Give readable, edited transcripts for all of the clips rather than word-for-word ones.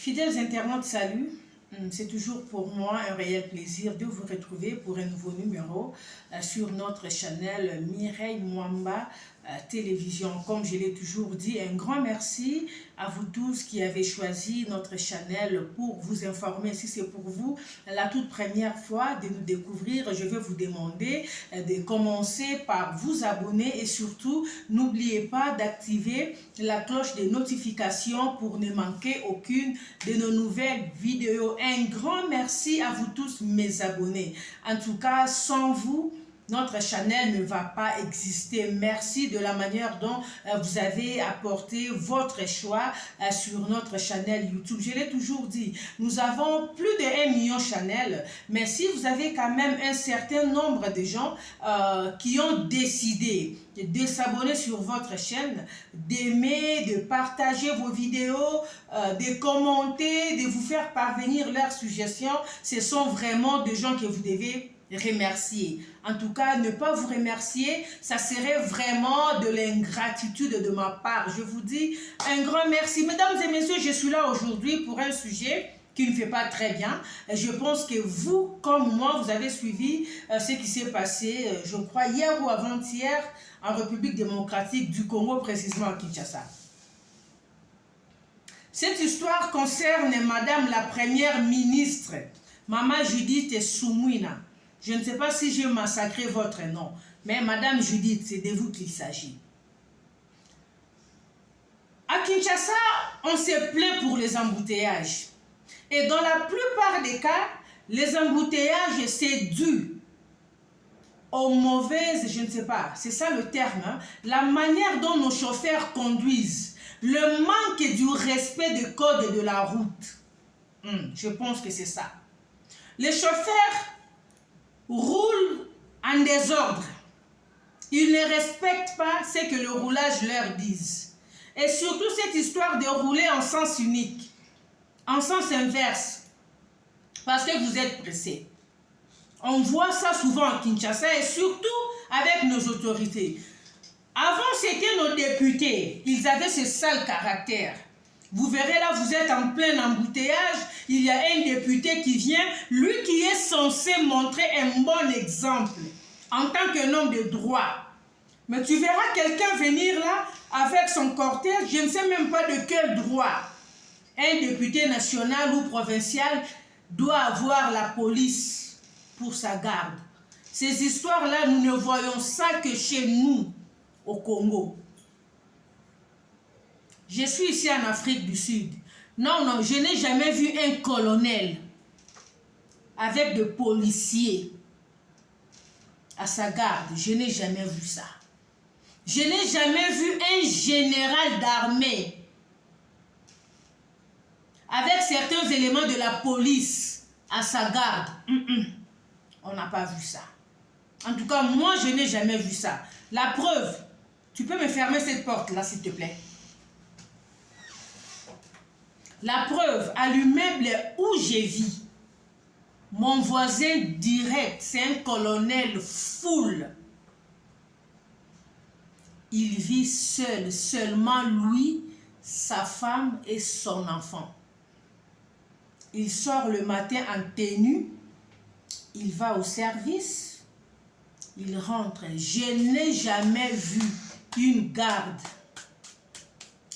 Fidèles internautes, salut. C'est toujours pour moi un réel plaisir de vous retrouver pour un nouveau numéro sur notre chaîne Mireille Mwamba Télévision. Comme je l'ai toujours dit, un grand merci à vous tous qui avez choisi notre chaîne pour vous informer. Si c'est pour vous la toute première fois de nous découvrir, je vais vous demander de commencer par vous abonner et surtout n'oubliez pas d'activer la cloche de notification pour ne manquer aucune de nos nouvelles vidéos. Un grand merci à vous tous mes abonnés. En tout cas, sans vous, notre chaîne ne va pas exister. Merci de la manière dont vous avez apporté votre choix sur notre chaîne YouTube. Je l'ai toujours dit, nous avons plus de 1 million de chaînes, mais si vous avez quand même un certain nombre de gens qui ont décidé de s'abonner sur votre chaîne, d'aimer, de partager vos vidéos, de commenter, de vous faire parvenir leurs suggestions, ce sont vraiment des gens que vous devez remercier. En tout cas, ne pas vous remercier, ça serait vraiment de l'ingratitude de ma part. Je vous dis un grand merci. Mesdames et messieurs, je suis là aujourd'hui pour un sujet qui ne fait pas très bien. Je pense que vous, comme moi, vous avez suivi ce qui s'est passé, je crois, hier ou avant-hier, en République démocratique du Congo, précisément à Kinshasa. Cette histoire concerne Madame la Première ministre, Maman Judith Soumouina. Je ne sais pas si j'ai massacré votre nom, mais Madame Judith, c'est de vous qu'il s'agit. À Kinshasa, on se plaint pour les embouteillages. Et dans la plupart des cas, les embouteillages, c'est dû aux mauvaises, je ne sais pas, c'est ça le terme, hein, la manière dont nos chauffeurs conduisent, le manque du respect des codes de la route. Je pense que c'est ça. Les chauffeurs roulent en désordre. Ils ne respectent pas ce que le roulage leur dit. Et surtout cette histoire de rouler en sens unique, en sens inverse, parce que vous êtes pressés. On voit ça souvent à Kinshasa et surtout avec nos autorités. Avant, c'était nos députés. Ils avaient ce sale caractère. Vous verrez là, vous êtes en plein embouteillage, il y a un député qui vient, lui qui est censé montrer un bon exemple en tant qu'un homme de droit. Mais tu verras quelqu'un venir là avec son cortège, je ne sais même pas de quel droit. Un député national ou provincial doit avoir la police pour sa garde. Ces histoires-là, nous ne voyons ça que chez nous, au Congo. Je suis ici en Afrique du Sud. Non, je n'ai jamais vu un colonel avec des policiers à sa garde. Je n'ai jamais vu ça. Je n'ai jamais vu un général d'armée avec certains éléments de la police à sa garde. On n'a pas vu ça. En tout cas, moi, je n'ai jamais vu ça. La preuve, tu peux me fermer cette porte-là, s'il te plaît. La preuve, à l'immeuble où j'ai vis, mon voisin direct, c'est un colonel full. Il vit seul, seulement lui, sa femme et son enfant. Il sort le matin en tenue, il va au service, il rentre. Je n'ai jamais vu une garde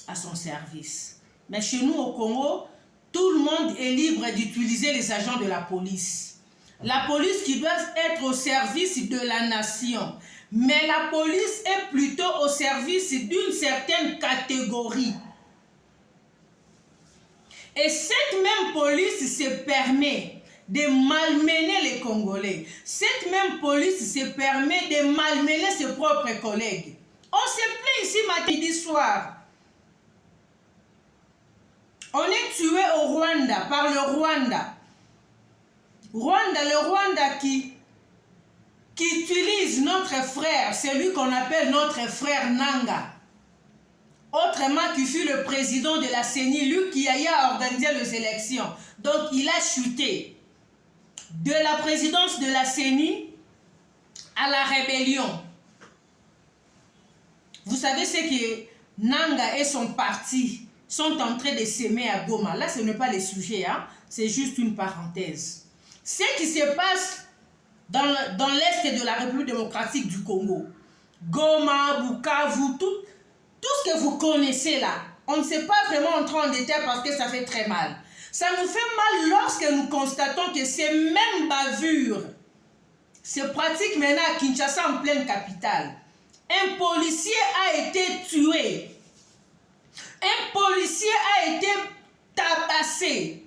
à son service. Mais chez nous au Congo, tout le monde est libre d'utiliser les agents de la police. La police qui doit être au service de la nation. Mais la police est plutôt au service d'une certaine catégorie. Et cette même police se permet de malmener les Congolais. Cette même police se permet de malmener ses propres collègues. On se plaint ici mardi soir. On est tué au Rwanda, par le Rwanda. Le Rwanda qui utilise notre frère, celui qu'on appelle notre frère Nanga. Autrement, qui fut le président de la CENI, lui qui a organisé les élections. Donc, il a chuté de la présidence de la CENI à la rébellion. Vous savez ce que Nanga et son parti sont en train de s'aimer à Goma. Là, ce n'est pas le sujet, hein? C'est juste une parenthèse. Ce qui se passe dans l'est de la République démocratique du Congo, Goma, Bukavu, tout ce que vous connaissez là, on ne sait pas vraiment entrer en détail parce que ça fait très mal. Ça nous fait mal lorsque nous constatons que ces mêmes bavures se pratiquent maintenant à Kinshasa en pleine capitale. Un policier a été tué. Un policier a été tabassé.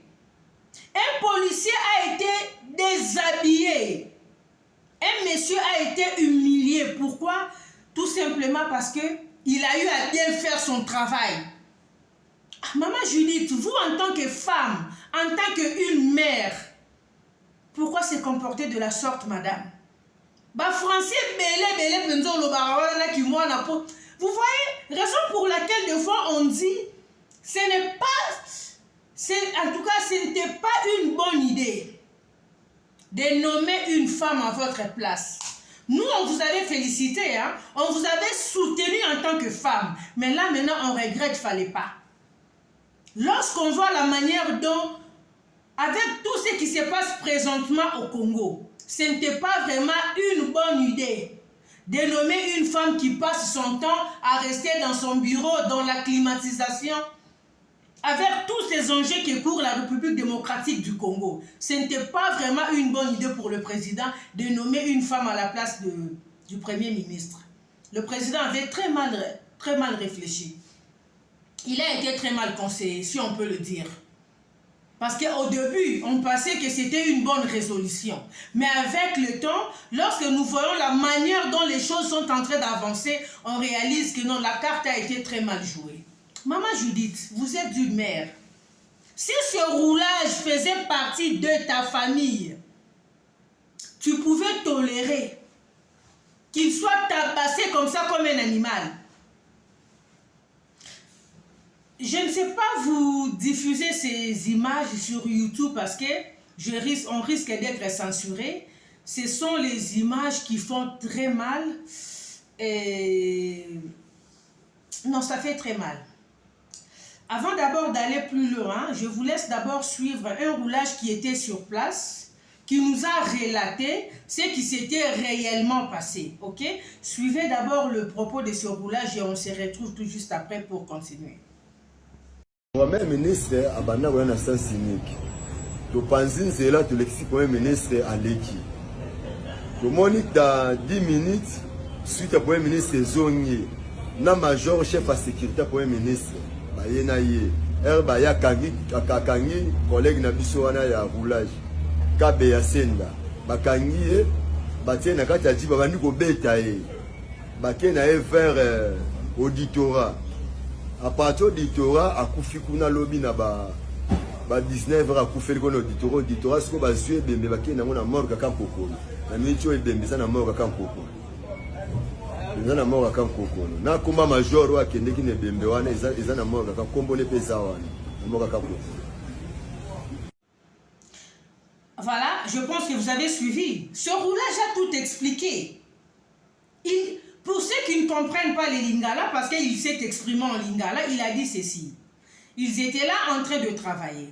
Un policier a été déshabillé. Un monsieur a été humilié. Pourquoi? Tout simplement parce qu'il a eu à bien faire son travail. Maman Judith, vous en tant que femme, en tant qu'une mère, pourquoi se comporter de la sorte, madame? Bah français, vous voyez, raison pour laquelle des fois on dit, ce n'est pas, en tout cas, ce n'était pas une bonne idée de nommer une femme à votre place. Nous, on vous avait félicité, hein? On vous avait soutenu en tant que femme. Mais là, maintenant, on regrette qu'il ne fallait pas. Lorsqu'on voit la manière dont, avec tout ce qui se passe présentement au Congo, ce n'était pas vraiment une bonne idée de nommer une femme qui passe son temps à rester dans son bureau, dans la climatisation, avec tous ces enjeux qui courent la République démocratique du Congo. Ce n'était pas vraiment une bonne idée pour le président de nommer une femme à la place du Premier ministre. Le président avait très mal réfléchi. Il a été très mal conseillé, si on peut le dire. Parce qu'au début, on pensait que c'était une bonne résolution. Mais avec le temps, lorsque nous voyons la manière dont les choses sont en train d'avancer, on réalise que non, la carte a été très mal jouée. Maman Judith, vous êtes une mère. Si ce roulage faisait partie de ta famille, tu pouvais tolérer qu'il soit tabassé comme ça, comme un animal. Je ne sais pas vous diffuser ces images sur YouTube parce que on risque d'être censuré. Ce sont les images qui font très mal. Et non, ça fait très mal. Avant d'abord d'aller plus loin, je vous laisse d'abord suivre un roulage qui était sur place, qui nous a relaté ce qui s'était réellement passé. Ok? Suivez d'abord le propos de ce roulage et on se retrouve tout juste après pour continuer. Premier ministre abanda kwa na sens unique. To panzi nzela to lexi premier ministre aleki. To moni dans 10 minutes suite à premier ministre zongi na major chef à sécurité premier ministre ba yena ye. Ba ya kangi collègue na biso wana ya roulage. Kabe ya senda. Ba kangi ye ba tena kati ya jiba bandi ko beta ye. Ba kena e vers auditorat. À partir du auditorat, à Koufikuna lobby na ba 19 heures à Koufeli auditorat ce que ba zue bembe ba kena na mort ka kampoko. Na minitio e bembe sana mort ka kampoko. Na mort ka kampoko. Na komba major wa kende ki ne bembe wana eza na mort ka kombo le pesa wana. Mort ka kampoko. Voilà, je pense que vous avez suivi. Ce roulage a tout expliqué. Pour ceux qui ne comprennent pas les Lingala, parce qu'il s'est exprimé en Lingala, il a dit ceci. Ils étaient là en train de travailler.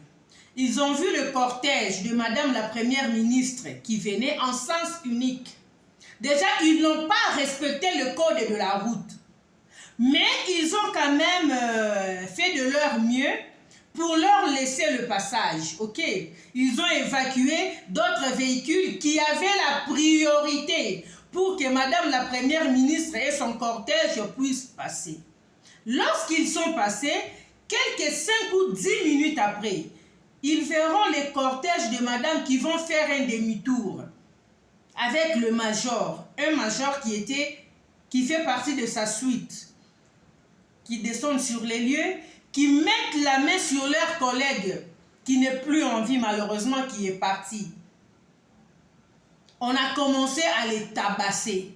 Ils ont vu le cortège de Madame la Première ministre qui venait en sens unique. Déjà, ils n'ont pas respecté le code de la route. Mais ils ont quand même fait de leur mieux pour leur laisser le passage. Ok? Ils ont évacué d'autres véhicules qui avaient la priorité pour que Madame la Première ministre et son cortège puissent passer. Lorsqu'ils sont passés, quelques 5 ou 10 minutes après, ils verront les cortèges de Madame qui vont faire un demi-tour avec le major, un major qui fait partie de sa suite, qui descendent sur les lieux, qui mettent la main sur leur collègue qui n'est plus en vie malheureusement, qui est parti. On a commencé à les tabasser.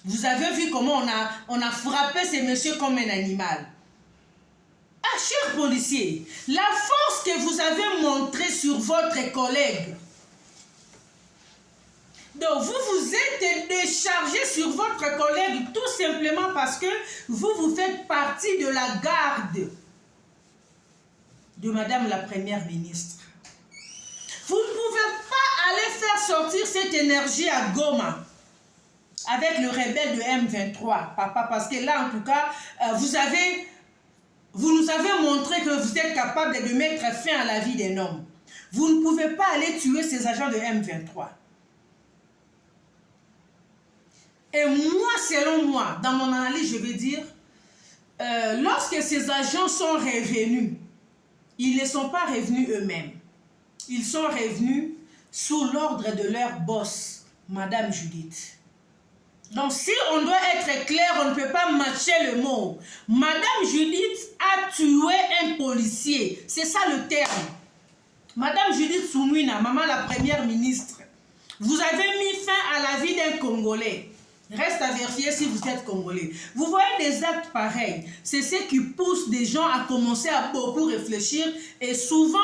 Vous avez vu comment on a frappé ces messieurs comme un animal. Ah, chers policiers, la force que vous avez montrée sur votre collègue. Donc, vous vous êtes déchargé sur votre collègue tout simplement parce que vous faites partie de la garde. de Madame la Première ministre. Vous ne pouvez pas aller faire sortir cette énergie à Goma avec le rebelle de M23, papa, parce que là, en tout cas, vous nous avez montré que vous êtes capable de mettre fin à la vie d'un homme. Vous ne pouvez pas aller tuer ces agents de M23. Et moi, selon moi, dans mon analyse, je vais dire, lorsque ces agents sont revenus, ils ne sont pas revenus eux-mêmes. Ils sont revenus sous l'ordre de leur boss, Madame Judith. Donc, si on doit être clair, on ne peut pas matcher le mot. Madame Judith a tué un policier. C'est ça le terme. Madame Judith Sunuina, maman la Première ministre, vous avez mis fin à la vie d'un Congolais. Reste à vérifier si vous êtes Congolais. Vous voyez des actes pareils. C'est ce qui pousse des gens à commencer à beaucoup réfléchir. Et souvent,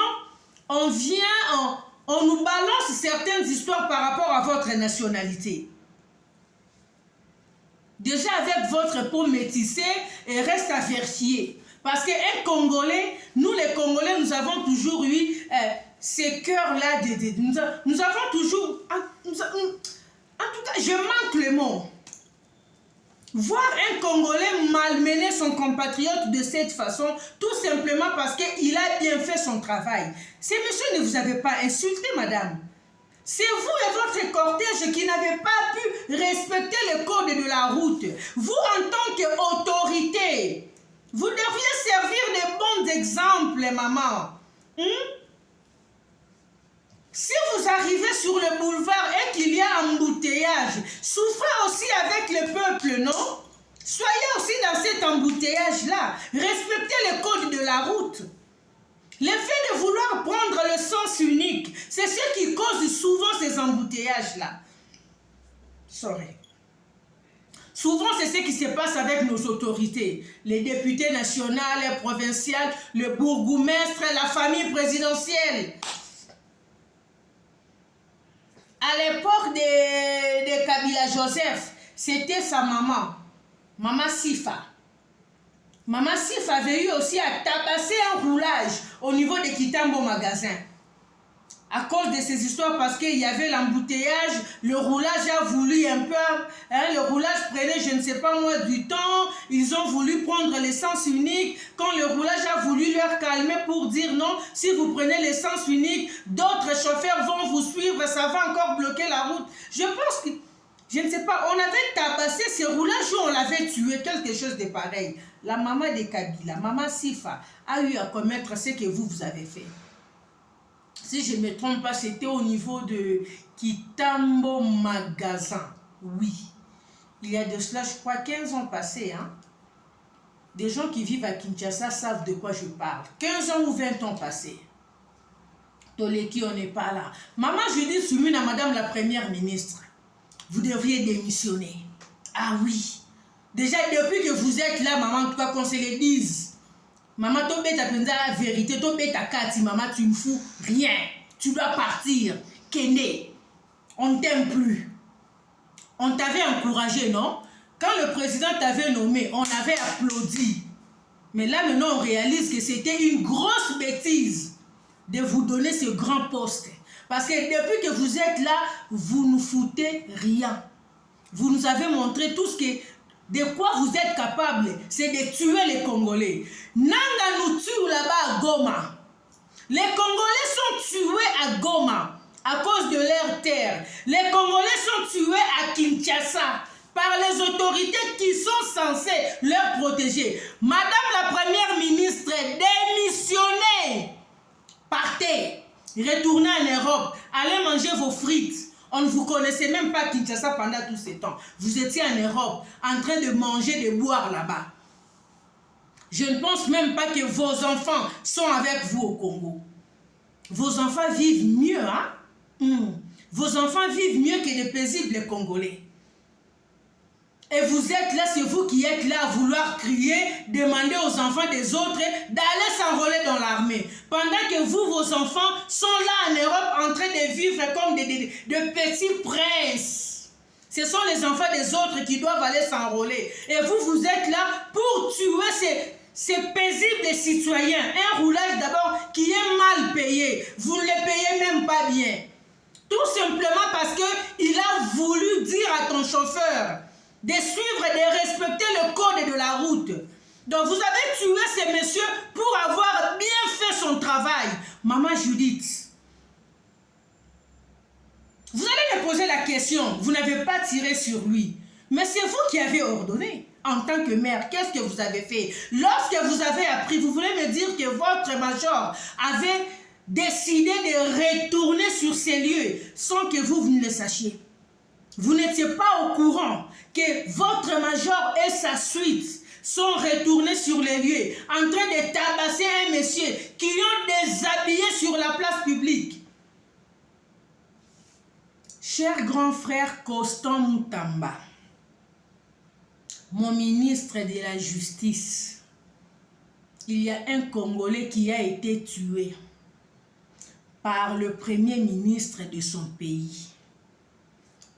on nous balance certaines histoires par rapport à votre nationalité. Déjà avec votre peau métissée, et reste à vérifier. Parce qu'un Congolais, nous les Congolais, nous avons toujours eu ces cœurs-là. Nous avons toujours... En tout cas, je manque le mot. Voir un Congolais malmener son compatriote de cette façon, tout simplement parce qu'il a bien fait son travail. Ces messieurs ne vous avez pas insulté, madame. C'est vous et votre cortège qui n'avez pas pu respecter le code de la route. Vous, en tant qu'autorité, vous devriez servir de bons exemples, maman. Si vous arrivez sur le boulevard et qu'il y a embouteillage, souffrez aussi avec le peuple, non? Soyez aussi dans cet embouteillage-là. Respectez le code de la route. Le fait de vouloir prendre le sens unique, c'est ce qui cause souvent ces embouteillages-là. Souvent, c'est ce qui se passe avec nos autorités. Les députés nationaux, les provinciales, le bourgmestre, la famille présidentielle. À l'époque de Kabila Joseph, c'était sa maman, Maman Sifa. Maman Sifa avait eu aussi à tabasser un roulage au niveau de Kitambo Magasin. À cause de ces histoires, parce qu'il y avait l'embouteillage, le roulage a voulu un peu, le roulage prenait, je ne sais pas moi, du temps. Ils ont voulu prendre l'essence unique. Quand le roulage a voulu leur calmer pour dire non, si vous prenez l'essence unique, d'autres chauffeurs vont vous suivre, ça va encore bloquer la route. Je pense que, je ne sais pas, on avait tabassé ces roulages ou on l'avait tué, quelque chose de pareil. La maman de Kabila, Maman Sifa, a eu à commettre ce que vous avez fait. Si je ne me trompe pas, c'était au niveau de Kitambo Magasin. Oui. Il y a de cela, je crois, 15 ans passés. Hein? Des gens qui vivent à Kinshasa savent de quoi je parle. 15 ans ou 20 ans passés. Toleki, on n'est pas là. Maman Judith Sunuina, Madame la Première ministre, vous devriez démissionner. Ah oui. Déjà, depuis que vous êtes là, maman, en tout cas, qu'on se le dise. Maman, tu bête à la vérité, tu bête à Kati, maman, tu ne fous rien. Tu dois partir. Kende, on ne t'aime plus. On t'avait encouragé, non? Quand le président t'avait nommé, on avait applaudi. Mais là, maintenant, on réalise que c'était une grosse bêtise de vous donner ce grand poste. Parce que depuis que vous êtes là, vous ne foutez rien. Vous nous avez montré tout ce que... De quoi vous êtes capable, c'est de tuer les Congolais. Nanga nous tue là-bas à Goma. Les Congolais sont tués à Goma à cause de leur terre. Les Congolais sont tués à Kinshasa par les autorités qui sont censées leur protéger. Madame la Première ministre, démissionnez. Partez, retournez en Europe, allez manger vos frites. On ne vous connaissait même pas Kinshasa pendant tous ces temps. Vous étiez en Europe, en train de manger, de boire là-bas. Je ne pense même pas que vos enfants sont avec vous au Congo. Vos enfants vivent mieux, hein? Vos enfants vivent mieux que les paisibles Congolais. Et vous êtes là, c'est vous qui êtes là à vouloir crier, demander aux enfants des autres d'aller s'enrôler dans l'armée. Pendant que vous, vos enfants, sont là en Europe en train de vivre comme de petits princes. Ce sont les enfants des autres qui doivent aller s'enrôler. Et vous, vous êtes là pour tuer C'est paisible des citoyens. Un roulage d'abord qui est mal payé. Vous ne le payez même pas bien. Tout simplement parce qu'il a voulu dire à ton chauffeur de suivre et de respecter le code de la route. Donc vous avez tué ces messieurs pour avoir bien fait son travail. Maman Judith, vous allez me poser la question, vous n'avez pas tiré sur lui. Mais c'est vous qui avez ordonné. En tant que mère, qu'est-ce que vous avez fait? Lorsque vous avez appris, vous voulez me dire que votre major avait décidé de retourner sur ces lieux sans que vous ne le sachiez. Vous n'étiez pas au courant que votre major et sa suite sont retournés sur les lieux en train de tabasser un monsieur qui ont déshabillé sur la place publique. Cher grand frère Constant Moutamba, mon ministre de la Justice, il y a un Congolais qui a été tué par le premier ministre de son pays.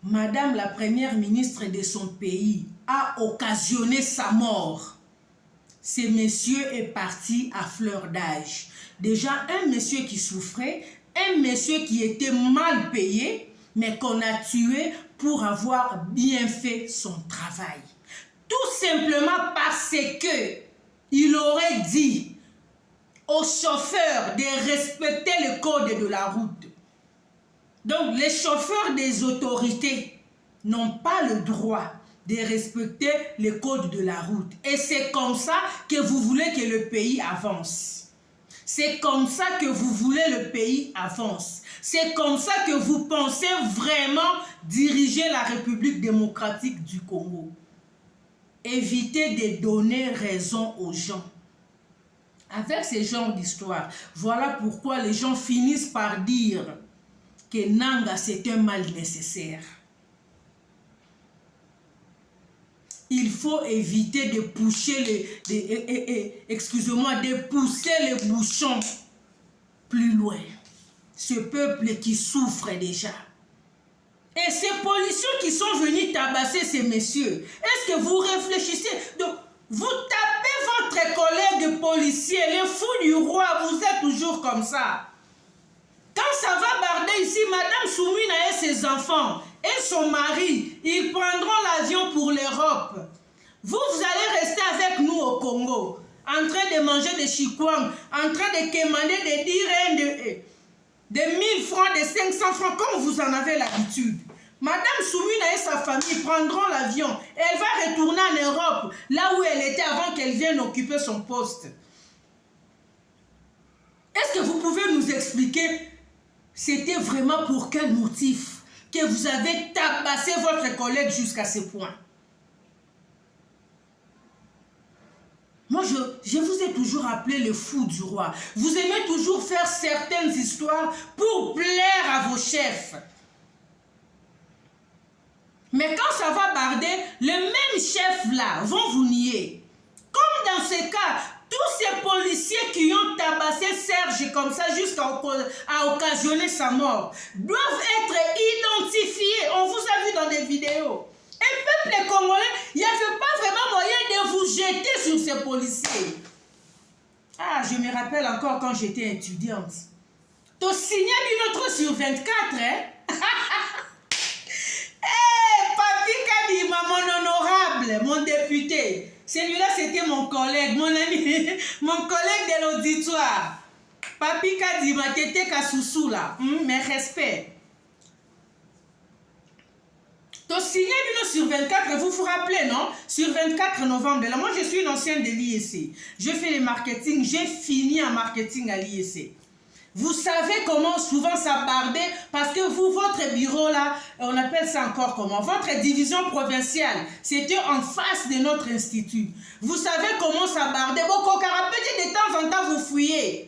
Madame la première ministre de son pays a occasionné sa mort. Ce monsieur est parti à fleur d'âge. Déjà, un monsieur qui souffrait, un monsieur qui était mal payé, mais qu'on a tué pour avoir bien fait son travail. Tout simplement parce que il aurait dit au chauffeur de respecter le code de la route. Donc, les chauffeurs des autorités n'ont pas le droit de respecter le code de la route. Et c'est comme ça que vous voulez que le pays avance. C'est comme ça que vous voulez le pays avance. C'est comme ça que vous pensez vraiment diriger la République démocratique du Congo. Évitez de donner raison aux gens. Avec ce genre d'histoire, voilà pourquoi les gens finissent par dire que Nanga c'est un mal nécessaire. Il faut éviter de pousser de pousser les bouchons plus loin. Ce peuple qui souffre déjà. Et ces policiers qui sont venus tabasser ces messieurs, est-ce que vous réfléchissez? Donc, vous tapez votre collègue policier, les fous du roi, vous êtes toujours comme ça. Quand ça va barder ici, Madame Soumina et ses enfants et son mari, ils prendront l'avion pour l'Europe. Vous allez rester avec nous au Congo, en train de manger des chikwang, en train de quémander des dirhams de 1000 francs, de 500 francs, comme vous en avez l'habitude. Madame Soumina et sa famille prendront l'avion. Elle va retourner en Europe, là où elle était avant qu'elle vienne occuper son poste. Est-ce que vous pouvez nous expliquer, c'était vraiment pour quel motif que vous avez tabassé votre collègue jusqu'à ce point? Moi, je vous ai toujours appelé le fou du roi. Vous aimez toujours faire certaines histoires pour plaire à vos chefs. Mais quand ça va barder, les mêmes chefs-là vont vous nier. Comme dans ce cas, tous ces policiers qui ont tabassé Serge comme ça jusqu'à occasionner sa mort doivent être identifiés. On vous a vu dans des vidéos. Et peuple congolais, il n'y avait pas vraiment moyen de vous jeter sur ces policiers. Ah, je me rappelle encore quand j'étais étudiante. Tu signais une autre sur 24, hein? Papi Kadima, mon honorable, mon député. Celui-là, c'était mon collègue, mon ami, mon collègue de l'auditoire. Papi Kadima, t'étais Kasusu là. Mes respects. Tu signé sur 24, vous vous rappelez, non? Sur 24 novembre, là, moi je suis une ancienne de l'IEC. Je fais le marketing, j'ai fini en marketing à l'IEC. Vous savez comment souvent ça bardait, parce que vous, votre bureau là, on appelle ça encore comment? Votre division provinciale, c'était en face de notre institut. Vous savez comment ça bardait? Bon, petit de temps en temps, vous fouillez.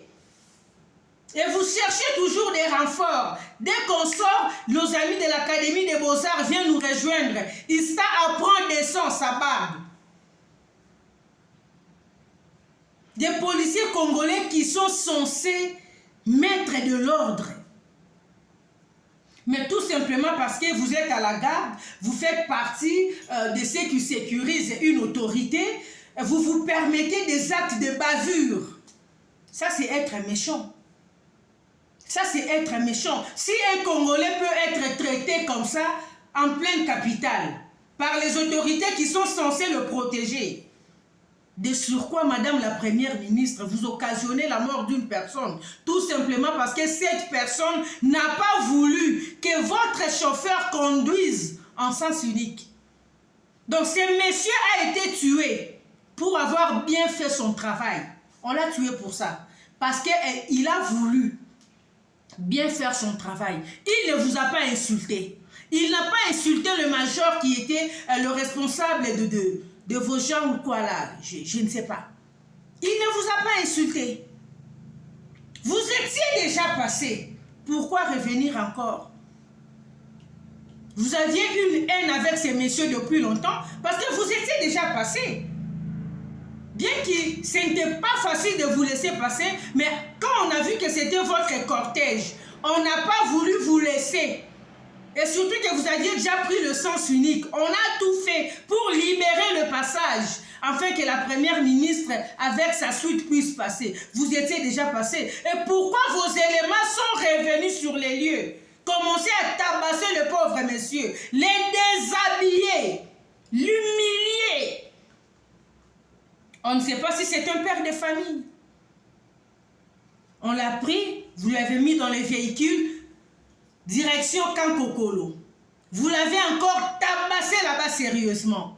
Et vous cherchez toujours des renforts. Dès qu'on sort, nos amis de l'Académie des Beaux-Arts viennent nous rejoindre. Ils apprennent des sons, ça barde. Des policiers congolais qui sont censés mettre de l'ordre. Mais tout simplement parce que vous êtes à la garde, vous faites partie de ceux qui sécurisent une autorité, vous vous permettez des actes de bavure. Ça, c'est être méchant. Ça, c'est être méchant. Si un Congolais peut être traité comme ça, en pleine capitale, par les autorités qui sont censées le protéger, de surcroît, Madame la Première ministre, vous occasionnez la mort d'une personne, tout simplement parce que cette personne n'a pas voulu que votre chauffeur conduise en sens unique. Donc, ce monsieur a été tué pour avoir bien fait son travail. On l'a tué pour ça. Parce qu'il a voulu bien faire son travail. Il ne vous a pas insulté. Il n'a pas insulté le major qui était le responsable de vos gens ou quoi là. Je ne sais pas. Il ne vous a pas insulté. Vous étiez déjà passé. Pourquoi revenir encore? Vous aviez une haine avec ces messieurs depuis longtemps parce que vous étiez déjà passé. Bien que ce n'était pas facile de vous laisser passer, mais quand on a vu que c'était votre cortège, on n'a pas voulu vous laisser. Et surtout que vous aviez déjà pris le sens unique. On a tout fait pour libérer le passage, afin que la première ministre, avec sa suite, puisse passer. Vous étiez déjà passé. Et pourquoi vos éléments sont revenus sur les lieux? Commencez à tabasser le pauvre monsieur, les déshabiller, l'humilier. On ne sait pas si c'est un père de famille. On l'a pris, vous l'avez mis dans les véhicules, direction Kankokolo. Vous l'avez encore tabassé là-bas sérieusement,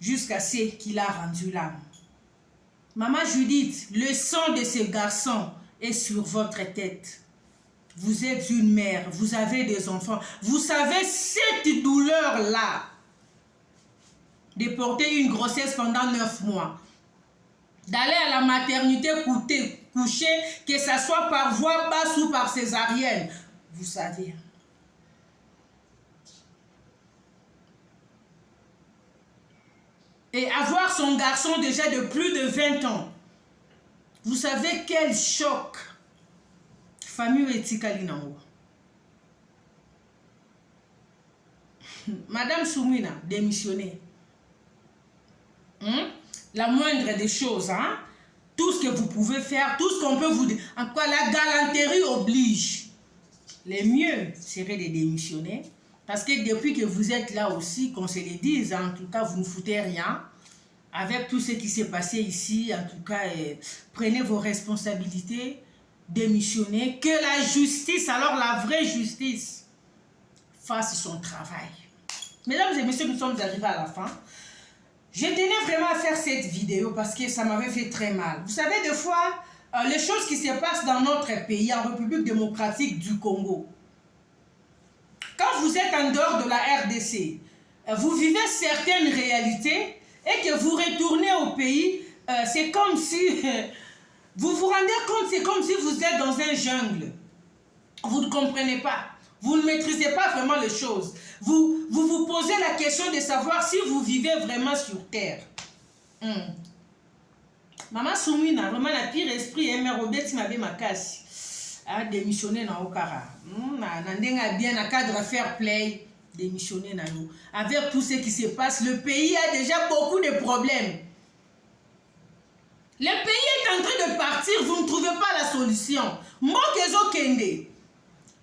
jusqu'à ce qu'il a rendu l'âme. Maman Judith, le sang de ce garçon est sur votre tête. Vous êtes une mère, vous avez des enfants. Vous savez cette douleur-là de porter une grossesse pendant 9 mois. D'aller à la maternité coucher, que ce soit par voie basse ou par césarienne. Vous savez. Et avoir son garçon déjà de plus de 20 ans. Vous savez quel choc. Famille etikali nango. Madame Soumina, démissionnée. La moindre des choses, hein? Tout ce que vous pouvez faire, tout ce qu'on peut vous dire. En quoi la galanterie oblige. Le mieux serait de démissionner. Parce que depuis que vous êtes là aussi, qu'on se le dise, en tout cas, vous ne foutez rien. Avec tout ce qui s'est passé ici, en tout cas, prenez vos responsabilités. Démissionner, que la justice, alors la vraie justice, fasse son travail. Mesdames et messieurs, nous sommes arrivés à la fin. Je tenais vraiment à faire cette vidéo parce que ça m'avait fait très mal. Vous savez, des fois, les choses qui se passent dans notre pays, en République démocratique du Congo, quand vous êtes en dehors de la RDC, vous vivez certaines réalités et que vous retournez au pays, c'est comme si... Vous vous rendez compte, c'est comme si vous êtes dans un jungle. Vous ne comprenez pas. Vous ne maîtrisez pas vraiment les choses. Vous vous posez la question de savoir si vous vivez vraiment sur terre. Maman Soumina, vraiment la pire esprit, mère Robert Mabe Makasi, a démissionné dans Okara. Nandenga bien à cadre fair play, démissionné dans nous. Avec tout ce qui se passe, le pays a déjà beaucoup de problèmes. Le pays est en train de partir, vous ne trouvez pas la solution. Mokezo Kende,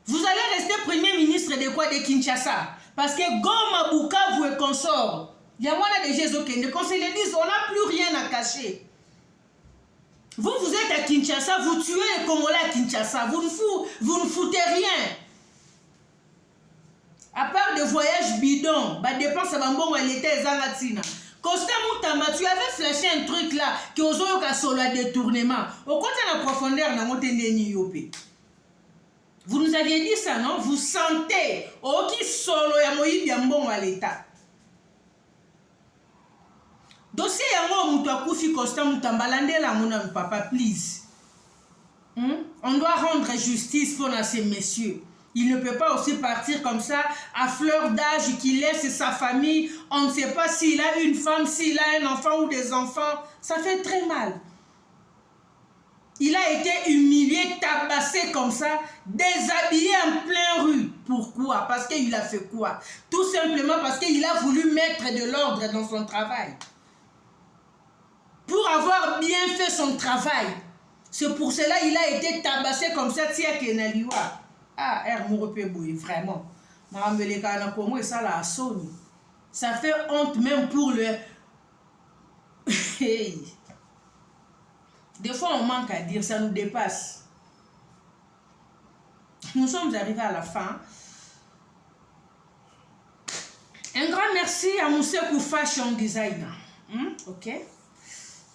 vous allez rester premier ministre de quoi? De Kinshasa. Parce que Goma, Bukavu et consort, il y a moins de Jésus Kende. Quand c'est le disent, on n'a plus rien à cacher. Vous êtes à Kinshasa, vous tuez les Congolais à Kinshasa. Vous ne foutez rien. À part des voyages bidons, bah dépense à Bambon, elle était Zangatina. Costa Moutamba, tu avais flashé un truc là, qui aux autres solo à détournement. Au côté de la profondeur, vous nous aviez dit ça, non? Vous sentez, au qui solo ya moyi bien bon à l'état. Dossier yango muto akufi Costa Moutamba, landela mona papa, please. On doit rendre justice pour ces messieurs. Il ne peut pas aussi partir comme ça, à fleur d'âge, qu'il laisse sa famille. On ne sait pas s'il a une femme, s'il a un enfant ou des enfants. Ça fait très mal. Il a été humilié, tabassé comme ça, déshabillé en plein rue. Pourquoi? Parce qu'il a fait quoi? Tout simplement parce qu'il a voulu mettre de l'ordre dans son travail. pour avoir bien fait son travail. C'est pour cela qu'il a été tabassé comme ça, tia Kenaliwa. Ah, Hermoropéboué, vraiment. Ça fait honte même pour le... Des fois, on manque à dire, ça nous dépasse. Nous sommes arrivés à la fin. Un grand merci à Moussekou Fashion Designer. Ok.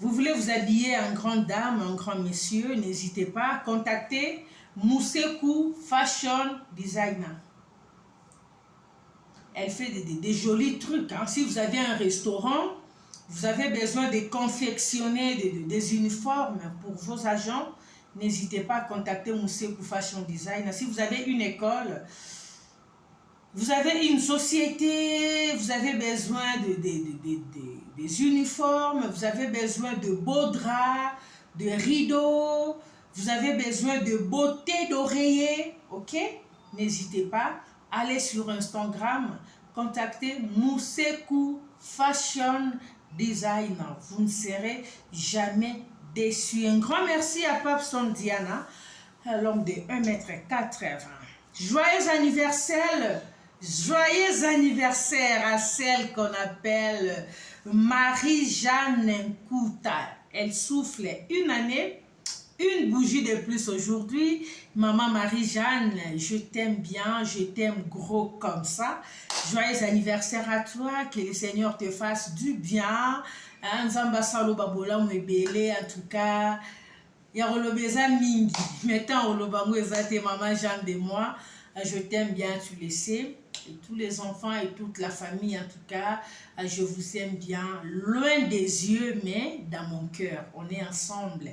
Vous voulez vous habiller en grande dame, en grand monsieur, n'hésitez pas à contacter Moussekou Fashion Designer. Elle fait des jolis trucs. Hein. Si vous avez un restaurant, vous avez besoin de confectionner des uniformes pour vos agents, n'hésitez pas à contacter Moussekou Fashion Designer. Si vous avez une école, vous avez une société, vous avez besoin des uniformes, vous avez besoin de beaux draps, de rideaux, vous avez besoin de beauté d'oreiller, ok? N'hésitez pas, allez sur Instagram, contactez Moussekou Fashion Designer. Vous ne serez jamais déçus. Un grand merci à Papson Diana, l'homme de 1,80 m. Joyeux anniversaire à celle qu'on appelle Marie-Jeanne Nkouta. Elle souffle une année, une bougie de plus aujourd'hui. Maman Marie-Jeanne, je t'aime bien, je t'aime gros comme ça. Joyeux anniversaire à toi, que le Seigneur te fasse du bien. Nzamba salo babola mwebele, en tout cas. Yarolobeza mingi. Maintenant, Olobango ezate maman Jeanne de moi. Je t'aime bien, tu le sais. Et tous les enfants et toute la famille, en tout cas, je vous aime bien. Loin des yeux, mais dans mon cœur. On est ensemble.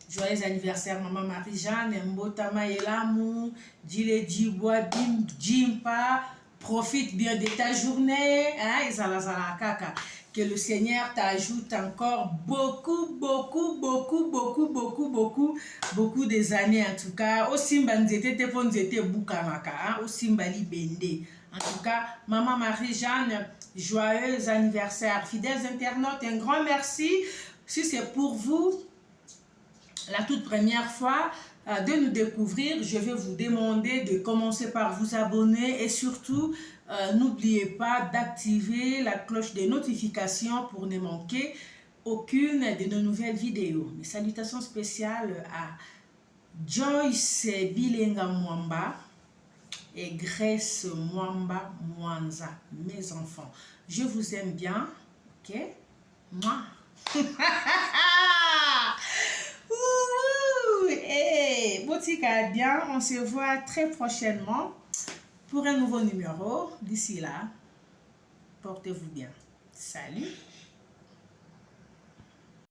Joyeux anniversaire, maman Marie-Jeanne. Mbotama Elamou, Dile Djiboua, Bim Djimpa. Profite bien de ta journée. Hein, kaka. Que le Seigneur t'ajoute encore beaucoup des années en tout cas. Au Simbanzete te ponzete bukanaka, au Simbali Bende. En tout cas, maman Marie-Jeanne, joyeux anniversaire. Fidèles internautes, un grand merci. Si c'est pour vous la toute première fois de nous découvrir, je vais vous demander de commencer par vous abonner et surtout n'oubliez pas d'activer la cloche des notifications pour ne manquer aucune de nos nouvelles vidéos. Mes salutations spéciales à Joyce Bilenga Mwamba et Grace Mwamba Mwanza, mes enfants. Je vous aime bien, ok? Moi. Et Botika bien, on se voit très prochainement pour un nouveau numéro. D'ici là, portez-vous bien. Salut!